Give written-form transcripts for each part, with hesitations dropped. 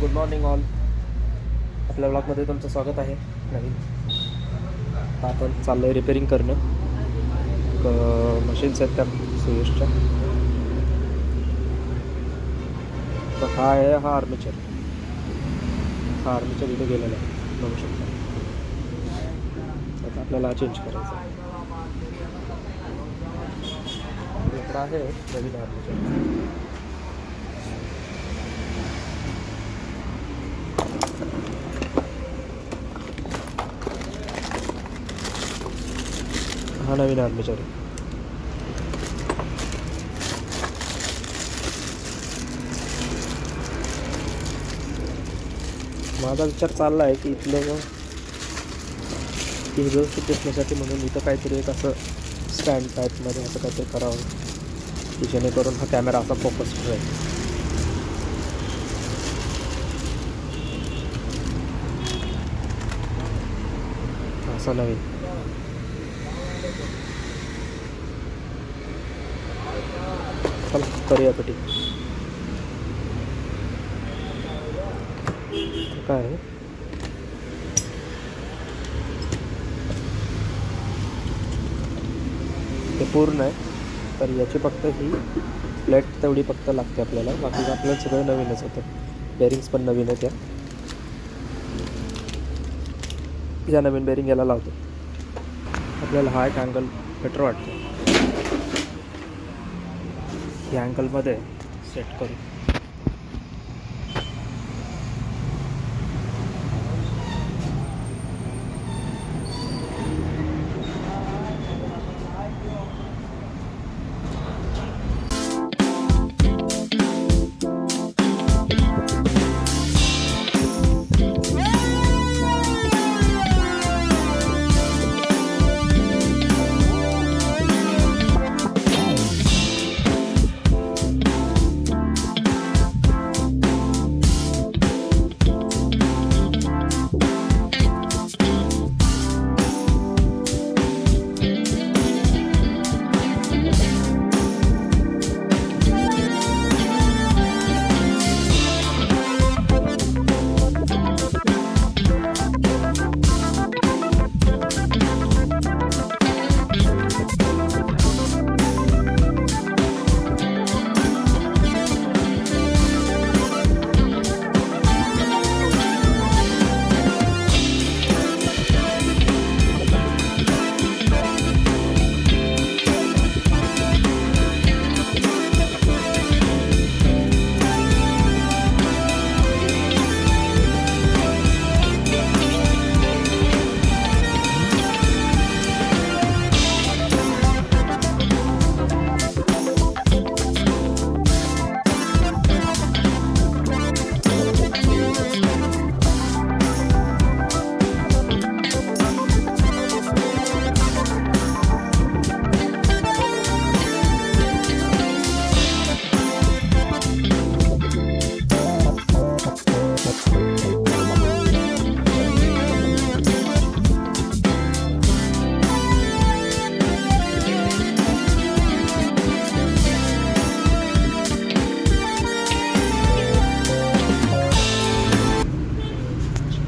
Good morning all. आपल्या ब्लॉगमध्ये तुमचं स्वागत आहे. नवीन आता आपण चाललो आहे रिपेअरिंग करणं मशीन्स आहेत त्या सुयशच्या. तर हा आहे आर्मेचर. हा आर्मेचर इथे गेलेला आहे, बघू शकता. आता आपल्याला चेंज करायचं आहे. इकडं आहे नवीन आर्मेचर. हा नवीन आर्मेचर आहे. माझा विचार चालला आहे की इथलं की व्यवस्थित दिसण्यासाठी म्हणून इथं काहीतरी एक असं स्टँड टाईपमध्ये असं काहीतरी करावं की जेणेकरून हा कॅमेरा असा फोकस ठेवेल. असा नवीन चला करूया फिटिंग. काय आहे ते पूर्ण आहे, तर याची फक्त ही प्लेट तेवढी फक्त लागते आपल्याला. बाकी आपल्याला सगळं नवीनच होतं. बेरिंग्स पण नवीन आहेत. या नवीन बेरिंग याला लावतो. आपल्याला हा एक अँगल बेटर वाटतो. या अँगलमध्ये सेट करू.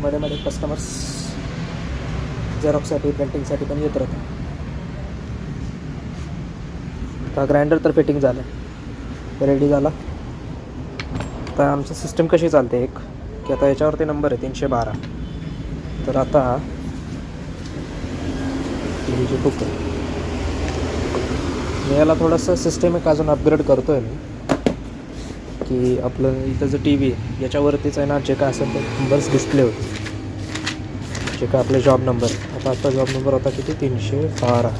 मध्ये मध्ये कस्टमर्स झेरॉक्ससाठी प्रिंटिंगसाठी पण येत राहतात. आता ग्राइंडर तर फिटिंग झालं, रेडी झाला. आता आमची सिस्टम कशी चालते एक की आता याच्यावरती नंबर आहे 312. तर आता टी व्हीची खूप मी याला थोडंसं सिस्टम एक अजून अपग्रेड करतो आहे मी, की आपलं इथं जो टी व्ही आहे याच्यावरतीच आहे ना, जे काय असेल ते नंबर्स डिस्प्ले होते, जे काय आपले जॉब नंबर. आता जॉब नंबर होता किती 312.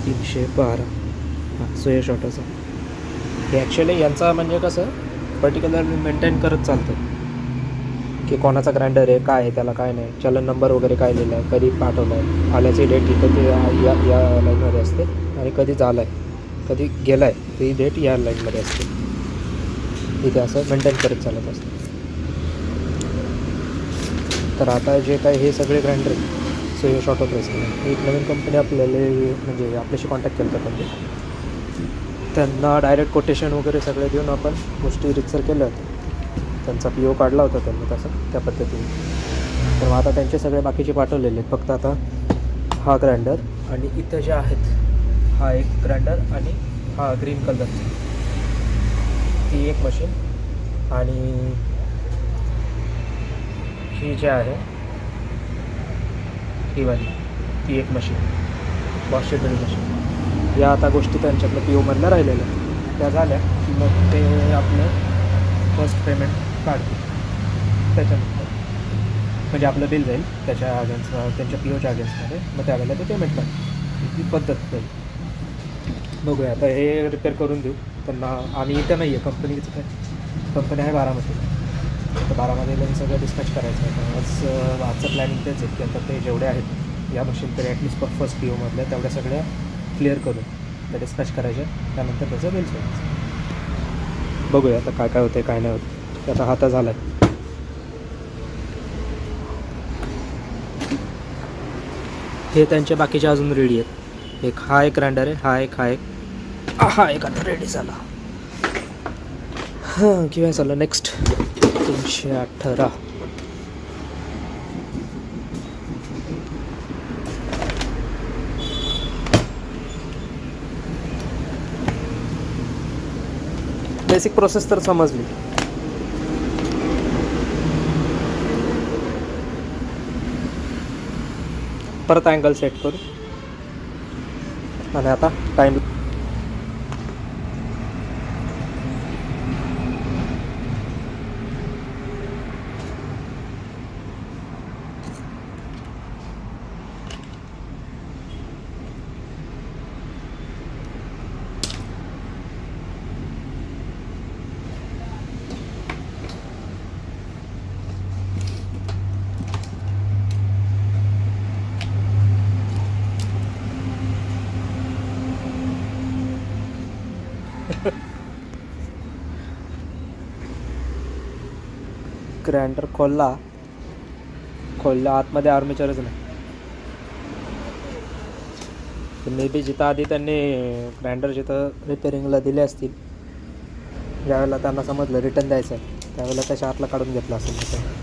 312 हां सुयश ऑटोचा. हे ॲक्च्युली यांचा म्हणजे कसं पर्टिक्युलरली मेंटेन करत चालतं की कोणाचा ग्राइंडर आहे, काय आहे, त्याला काय नाही, चलन नंबर वगैरे काय लिहिलं आहे, कधी पाठवलं आहे, आल्याची डेट इथं ते या लाईनमध्ये असते, आणि कधी झालं आहे, कधी गेलं आहे ती डेट या लाईनमध्ये असते. इथे असं मेंटेन करत चालत असतं. तर आता जे काय हे सगळे ग्राइंडर सुयश ऑटो प्रेस एक नवीन कंपनी आपल्याला म्हणजे आपल्याशी कॉन्टॅक्ट केला होता. त्यांना डायरेक्ट कोटेशन वगैरे सगळे देऊन आपण गोष्टी रितसर केल्या होत्या. त्यांचा पी ओ काढला होता त्यांनी तसं त्या पद्धतीने. तर मग आता त्यांचे सगळे बाकीचे पाठवलेले आहेत. फक्त आता हा ग्राइंडर आणि इथं जे आहेत हा एक ग्राइंडर आणि हा ग्रीन कलरचा ती एक मशीन आणि ही जी आहे ही वाली ती एक मशीन वॉशर ड्रिल मशीन. या आता गोष्टी त्यांच्यातलं पी ओमधल्या राहिलेल्या त्या झाल्या की मग ते आपलं फर्स्ट पेमेंट काढतील. त्याच्यानंतर म्हणजे आपलं बिल जाईल त्याच्या अगेन्स्ट त्यांच्या पी ओच्या अगेन्स्टमध्ये. मग त्यावेळेला ते पेमेंट काढतील. ही पद्धत जाईल. बघूया आता हे रिपेअर करून देऊ त्यांना. आम्ही इथं नाही आहे कंपनीचं काय कंपनी आहे बारामतीला. तर बारामतीला सगळं डिस्पॅच करायचं आहे. आजचं प्लॅनिंग तेच आहे की आता ते जेवढे आहेत या मशीन तरी ॲटलिस्ट फर्स्ट पी ओमधल्या तेवढ्या सगळ्या क्लिअर करून त्या डिस्पॅच करायच्या. त्यानंतर त्याचं बिल सोडायचं. बघूया आता काय काय होतं काय नाही होतं. आता हाता झाला आहे. हे त्यांचे बाकीचे अजून रेडी आहेत. एक हा एक ग्राइंडर आहे. हा एक आता रेडी झाला. हां किंवा झालं नेक्स्ट 318. बेसिक प्रोसेस तर समजली. परत अँगल सेट करू आणि आता टाईम ग्राइंडर खोलला आतमध्ये आर्मेचरच नाही. मे बी जिथं आधी त्यांनी ग्राइंडर जिथं रिपेअरिंगला दिले असतील ज्यावेळेला त्यांना समजलं रिटर्न द्यायचं आहे त्यावेळेला त्याच्या आतला काढून घेतला असेल तिथं.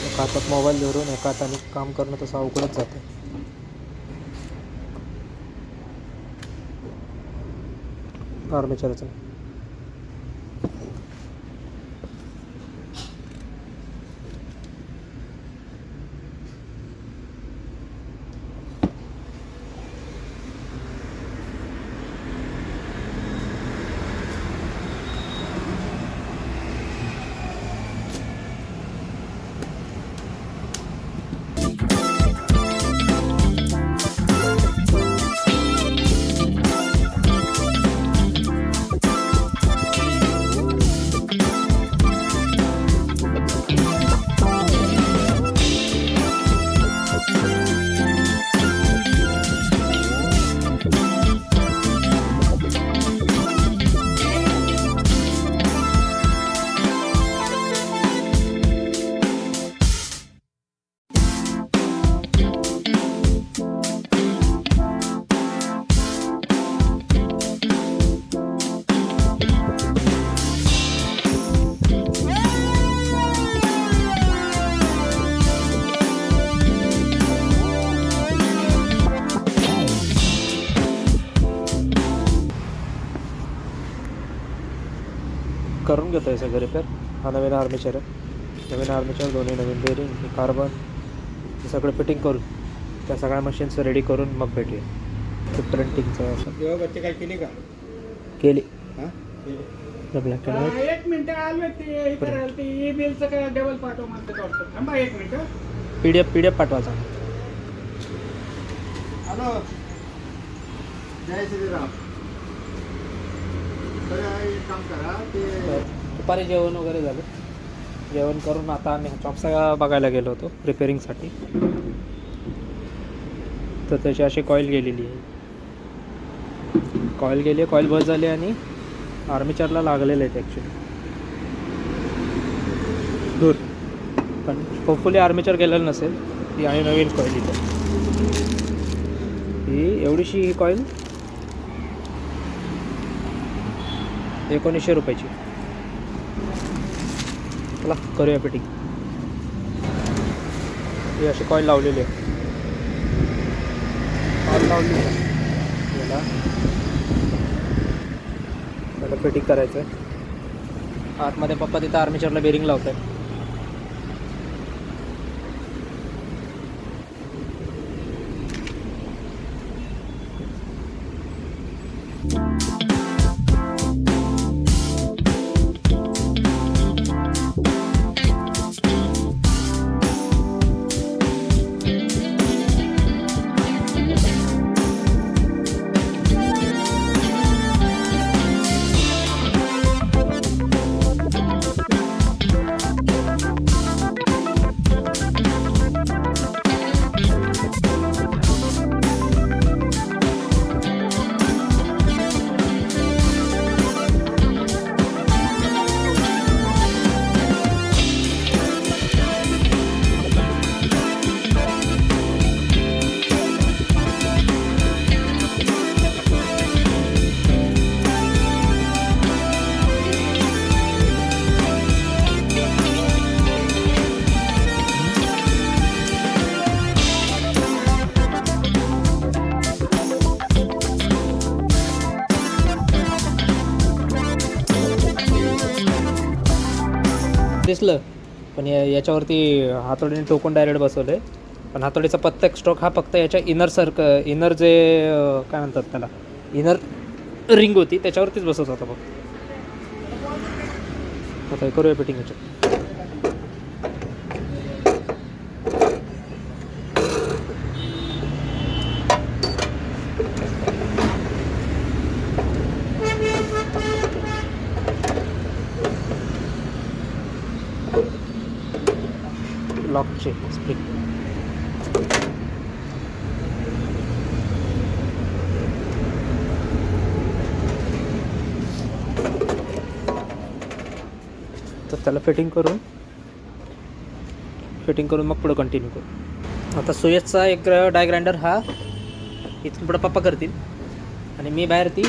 एका हातात मोबाईल धरून एका हाताने काम करणं तसं अवघडच जातं. आर्मेचरचं करून घेतो आहे सगळं रिपेअर. हा नवीन आर्मेचर आहे. नवीन आर्मेचर दोन्ही नवीन बेरिंग कार्बन हे सगळं फिटिंग करून त्या सगळ्या मशीन्स रेडी करून मग भेटूया. ते प्रिंटिंगचं असं बच्चे काय केली का केली. हां ब्लॅक अँड व्हाईट. एक मिनिट आलो ते करायला ते ईमेलचं काय डबल पाठव म्हणतं करतो. थांबा एक मिनिट. PDF पाठवायचा. हॅलो जय श्रीराम. तर एक काम करा ते दुपारी जेवण वगैरे झालं. जेवण करून आता आम्ही चॉप्सा बघायला गेलो होतो रिपेअरिंगसाठी. तर त्याची अशी कॉईल गेलेली आहे. कॉईल गेली आहे, कॉईल बस झाली आणि आर्मिचरला लागलेले आहेत ॲक्च्युली दूर. पण होपफुली आर्मिचर गेलेलं नसेल. ती आणि नवीन कॉईल इथं. ही एवढीशी ही कॉईल 1900 रुपयाची. चला करूया फिटिंग. ही अशी कॉईल लावलेली आहे. कॉईल लावली याला फिटिंग करायचं आहे. आतमध्ये पप्पा तिथं आर्मिचरला बेरिंग लावत आहे. दिसलं पण याच्यावरती हातोडीने टोकून डायरेक्ट बसवलं आहे. पण हातोडीचा प्रत्येक स्ट्रोक हा फक्त याच्या इनर जे काय म्हणतात त्याला इनर रिंग होती त्याच्यावरतीच बसत होता फक्त. आता हे करूया फिटिंग याच्यात. लॉकचे स्प्रिंग तर त्याला फिटिंग करून मग पुढं कंटिन्यू करू. आता सुयसचा एक डाय ग्राइंडर हा इथून पुढं पप्पा करतील आणि मी बाहेर ती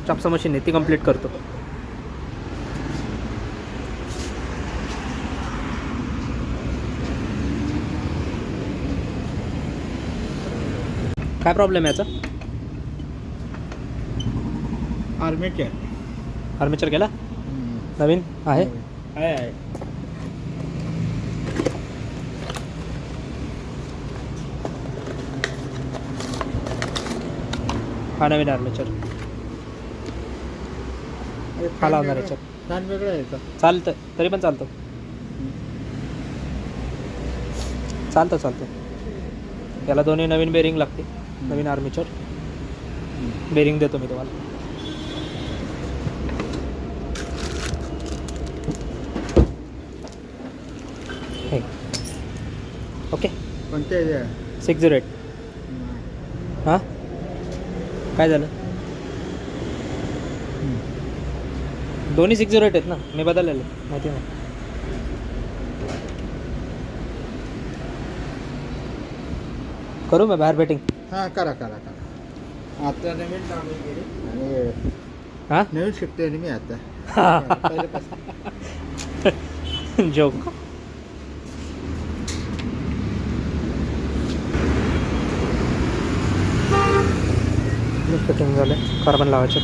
चॉप्सा मशीन आहे ती कंप्लीट करतो. काय प्रॉब्लेम आहे याचा? आर्मेचर गेला नवीन आहे. हा नवीन आर्मेचर हा लावणार याच्यात. फॅन वेगळं आहे का? चालतं तरी पण चालतं. याला दोन्ही नवीन बेरिंग लागते. नवीन आर्मेचर बेरिंग देतो मी तुम्हाला. हे ओके. कोणते 608. हां काय झालं? दोन्ही 608 आहेत ना. मी बदललेलं माहिती नाही. करू मी बाहेर बेटिंग. हां करा. आता नवीन कामे केली आणि हां नवीन शिकतोय मी आता. जोक. फिटिंग झालं. कार्बन लावायचे.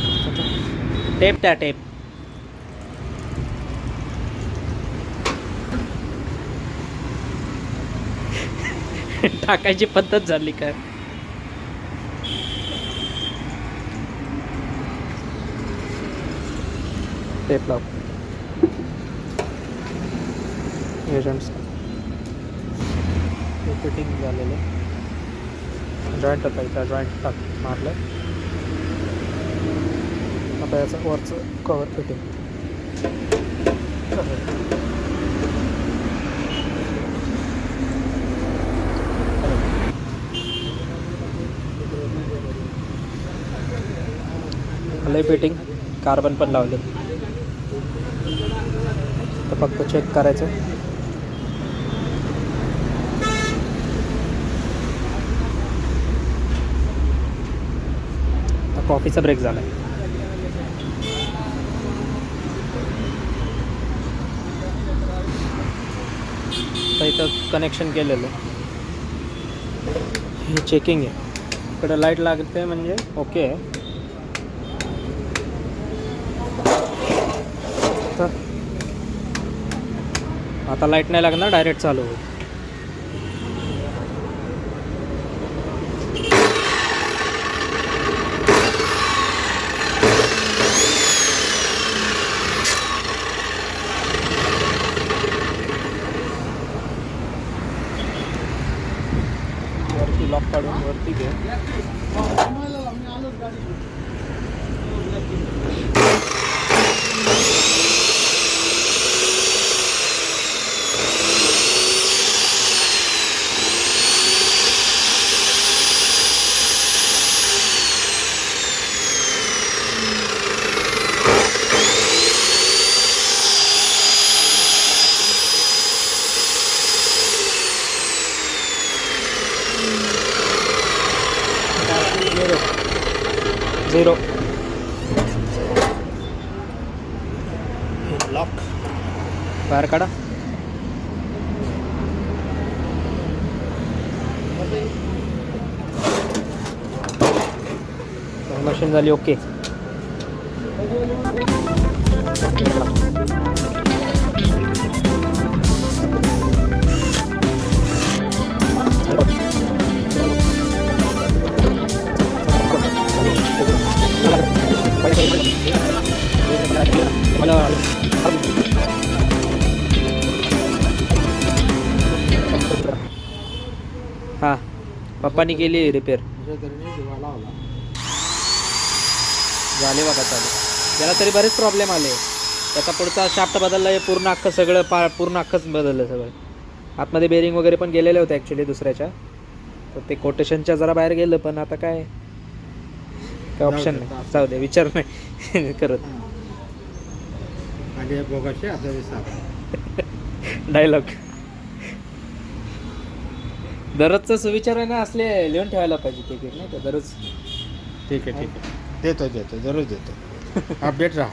टेप त्या टेप टाकायची पद्धत झाली काय? टेप लाव. एजंट्स फिटिंग झालेलं. जॉईंट टाकायचा. जॉईंट टाक मारलं आता याचं वरचं कवर फिटिंग लय फिटिंग कार्बन पण लावले. तर फक्त चेक करायचं. कॉफीचा ब्रेक झाला. तर इथं कनेक्शन केलेलं हे चेकिंग आहे. इकडे लाईट लागते म्हणजे ओके आहे. तर आता लाईट नाही लागणार, डायरेक्ट चालू होईल. वरती लॉक काढून वरती घे. झिरो लॉक बाहेर काढा. मशीन झाली ओके. हां पप्पानी केली रिपेअर झाले बघा चालू. त्याला तरी बरेच प्रॉब्लेम आले. त्याचा पुढचा शाफ्ट बदलला आहे पूर्ण अख्खं सगळं पूर्ण अख्खंच बदललं सगळं. आतमध्ये बेरिंग वगैरे पण गेलेले होते ॲक्च्युली दुसऱ्याच्या. तर ते कोटेशनच्या जरा बाहेर गेलं पण आता काय ऑप्शन नाही. जाऊ दे विचार नाही करत. डायलॉग दररोजचं सुविचारानं असले लिहून ठेवायला पाहिजे तिकीट नाही का दररोज. ठीक आहे देतो जरूर देतो. अपडेट राहा.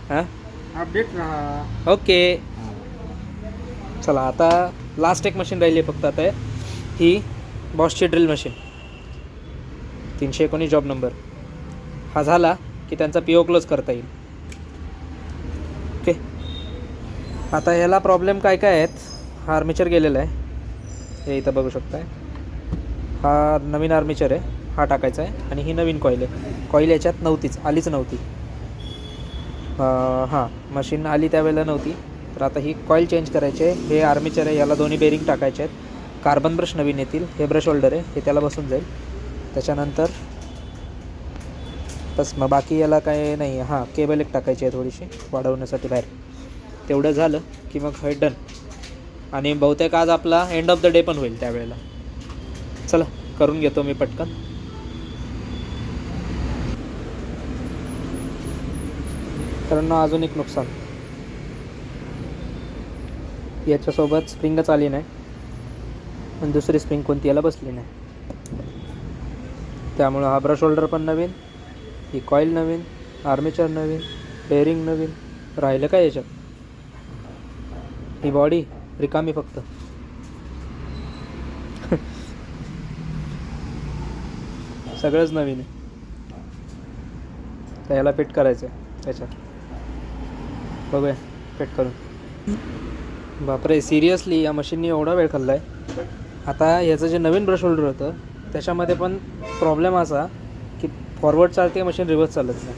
हां अपडेट राहा. ओके चला आता लास्ट एक मशीन राहिली आहे फक्त. आता ही बॉसची ड्रिल मशीन 319 जॉब नंबर. हा झाला की त्यांचा पी ओ क्लोज करता येईल. ओके आता ह्याला प्रॉब्लेम काय काय आहेत. हा आर्मेचर गेलेला आहे हे इथं बघू शकताय. हा नवीन आर्मेचर आहे हा टाकायचा आहे. आणि ही नवीन कॉईल आहे. कॉईल याच्यात नव्हतीच आलीच नव्हती. हां मशीन आली त्यावेळेला नव्हती. तर आता ही कॉईल चेंज करायची आहे. हे आर्मेचर आहे याला दोन्ही बेरिंग टाकायचे आहेत. कार्बन ब्रश नवीन येतील. हे ब्रश होल्डर आहे हे त्याला बसून जाईल. त्याच्यानंतर बस मग बाकी याला काय नाही. हां केबल एक टाकायची आहे थोडीशी वाढवण्यासाठी बाहेर. तेवढं झालं की मग हे डन. आणि बहुतेक आज आपला एंड ऑफ द डे पण होईल त्यावेळेला. चला करून घेतो मी पटकन. कारण अजून एक नुकसान याच्यासोबत स्प्रिंगच आली नाही आणि दुसरी स्प्रिंग कोणती याला बसली नाही. त्यामुळं हा ब्रश होल्डर पण नवीन, ही कॉईल नवीन, आर्मेचर नवीन, बेरिंग नवीन. राहिलं काय याच्यात? ही बॉडी रिकामी फक्त. सगळंच नवीन आहे. तर याला फिट करायचं आहे त्याच्यात. बघूया फिट करून. बापरे सिरियसली या मशीनने एवढा वेळ खाल्ला आहे. आता याचं जे नवीन ब्रश होल्डर होतं त्याच्यामध्ये पण प्रॉब्लेम असा की फॉरवर्ड चालते मशीन रिव्हर्स चालत नाही.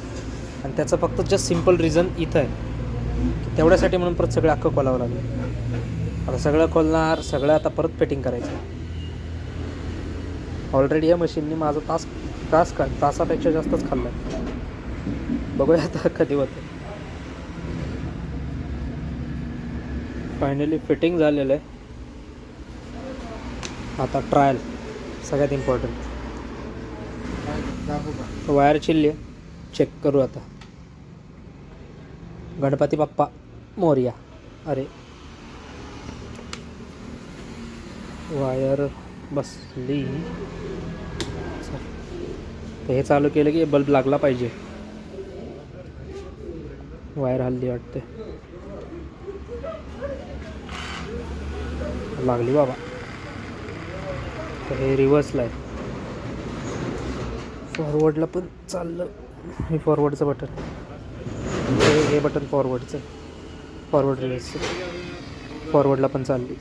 आणि त्याचं फक्त जस्ट सिम्पल रिझन इथं आहे. तेवढ्यासाठी म्हणून परत सगळं अख्खं खोलावं लागलं. आता सगळं खोलणार, सगळं आता परत फिटिंग करायचं. ऑलरेडी या मशीनने माझा तासापेक्षा जास्तच खाल्ला आहे. बघूया आता कधी होतं. फायनली फिटिंग झालेलं आहे. आता ट्रायल सगळ्यात इम्पॉर्टंट. वायर चिल्ली आहे, चेक करू आता. गणपती बाप्पा मोरया. अरे वायर बसली. तर हे चालू केलं की बल्ब लागला पाहिजे. वायर हल्ली वाटते, लागली बाबा. तर हे रिव्हर्सला आहे, फॉरवर्डला पण चाललं. हे फॉरवर्डचं बटन, हे बटन फॉरवर्डचं, फॉरवर्ड रिव्हर्सचं. फॉरवर्डला पण चालली.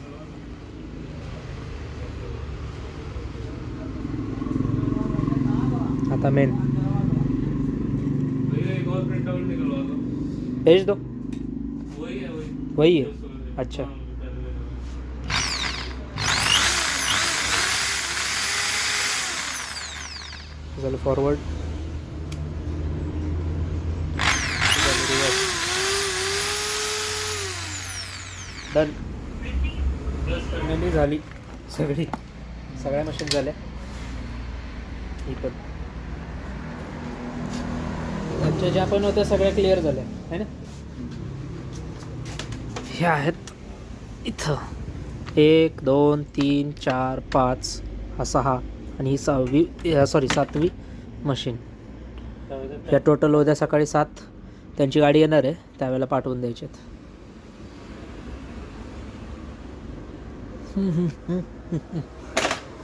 आता मेन भेज दो. वही है. अच्छा चलो फॉरवर्ड. डन. मेनी झाली सगळी, सगळ्या मशीन झाल्या. ही पण आमच्या ज्या पण होत्या सगळ्या क्लिअर झाल्या आहे ना. हे आहेत इथं 1 2 3 4 5, हा 6 आणि ही 6वी, सॉरी 7वी मशीन. या टोटल उद्या सकाळी 7 त्यांची गाडी येणार आहे, त्यावेळेला पाठवून द्यायच्यात.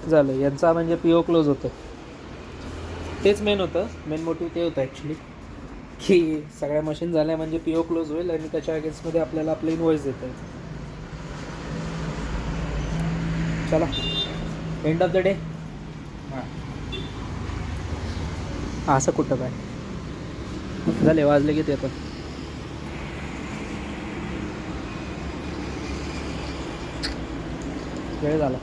झालं यांचा म्हणजे PO क्लोज होतं. तेच मेन होतं, मेन मोटिव्ह ते होतं ॲक्च्युली, की सगळ्या मशीन झाल्या म्हणजे PO क्लोज होईल आणि त्याच्या अगेन्स्टमध्ये आपल्याला आपलं इनवॉइस देता येईल. चला एंड ऑफ द डे. असं कुठं काय झाले, वाजले की ते पण. वेळ झाला.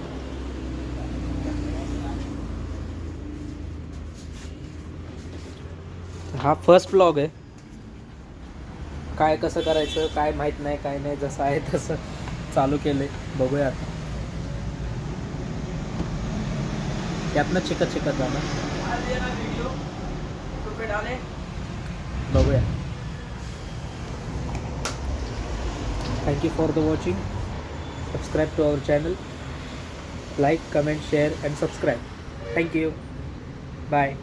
हा फर्स्ट ब्लॉग आहे. काय कसं करायचं काय माहीत नाही, काय नाही, जसं आहे तसं चालू केलं. बघूया आता यातनं शिकत जाणार. बघूया. Thank you for the watching. Subscribe to our channel. Like, comment, share and subscribe. Thank you. Bye.